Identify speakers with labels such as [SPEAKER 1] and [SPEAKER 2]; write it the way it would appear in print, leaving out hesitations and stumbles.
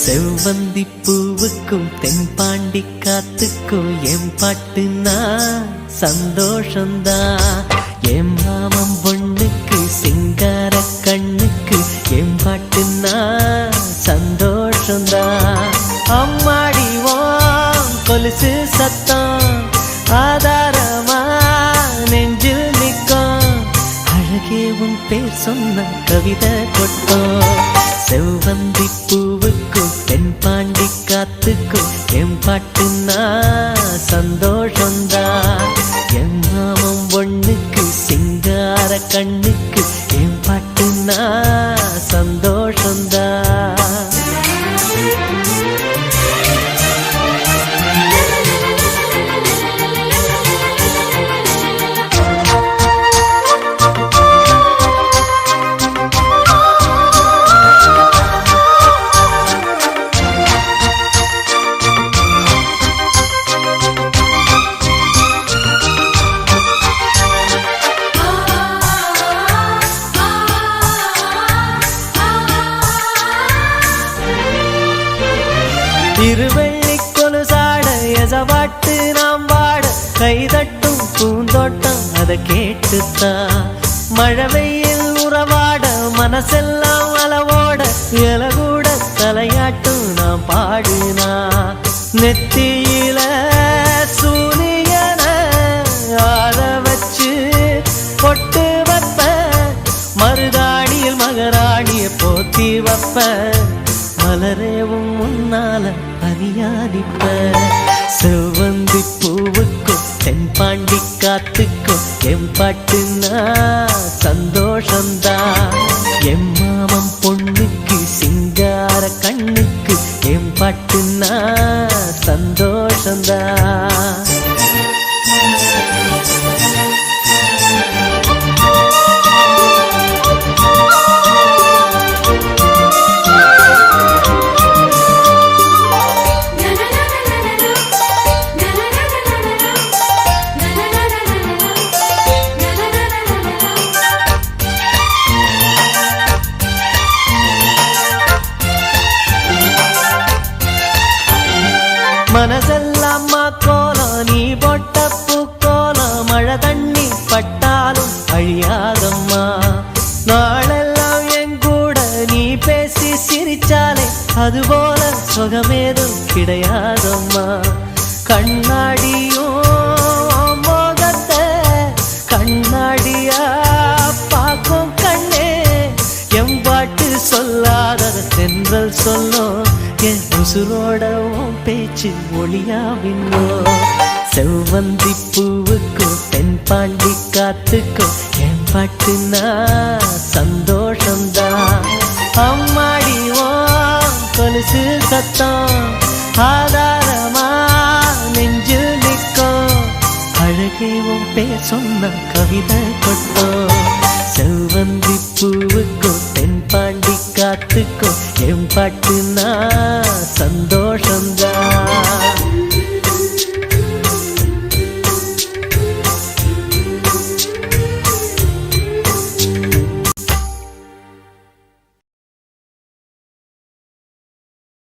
[SPEAKER 1] செவ்வந்தி பூவுக்கும் தென்பாண்டி காத்துக்கும் என் பாட்டுனா சந்தோஷந்தான். என் மாமன் பொண்ணுக்கு சிங்கார கண்ணுக்கு என் பாட்டுனா சந்தோஷந்தான். அம்மாடி ஓம் கொலுசு சத்தம் ஆதாரமா நெஞ்சில் நிற்கும். அழகே உன் பேர் சொன்ன கவிதை கொட்டும். செவ்வந்தி பூவுக்கும் தென்பாண்டி காத்துக்கும் என் பாட்டுனா சந்தோஷந்தான். என் மாமன் பொண்ணுக்கு சிங்கார கண்ணுக்கு என் பாட்டுனா சந்தோஷந்தான். திருவள்ளி கொலுசாட எசவாட்டு நாம் வாட கைதட்டும் பூந்தோட்டம் அதை கேட்டுத்தான். மழை வெயில் உறவாட மனசெல்லாம் அளவோட இலகூட தலையாட்டும் நாம் பாடினா. நெத்தியில சூரியன ஆட வச்சு பொட்டு வைப்ப, மருதாணியில் மகராணிய போத்தி வைப்ப, மலரேவும் முன்னால பரியாதிப்ப. செவ்வந்தி பூவுக்கும் தென்பாண்டி காத்துக்கும் என் பாட்டுனா சந்தோஷந்தான். என் மாமன் பொண்ணுக்கு சிங்கார கண்ணுக்கு என் பாட்டுனா சந்தோஷந்தான். மனசெல்லாம் கோலம் நீ போட்ட பூக்கோலம், மழை தண்ணி பட்டாலும் அழியாதம்மா. நாளெல்லாம் என் கூட நீ பேசி சிரிச்சாலே அதுபோல சுகமேதும் கிடையாதம்மா. கண்ணாடியும் மோகத்தை கண்ணாடியா பார்க்கும் கண்ணே, என் பாட்டு சொல்லாத தென்றல் சொல்லும். என் உசுரோட பேச்சு ஒளியாவின்னோ. செவ்வந்தி பூவுக்கும் தென்பாண்டி காத்துக்கும் என் பாட்டுனா சந்தோஷந்தான். அம்மாடி ஓம் கொலுசு சத்தம் ஆதாரமா நெஞ்சில் நிற்கும். அழகே உன் பேர் சொன்ன கவிதை கொட்டும். செவ்வந்தி பூவுக்கும் தென்பாண்டி காத்துக்கும் என் பாட்டுனா சந்தோஷம்.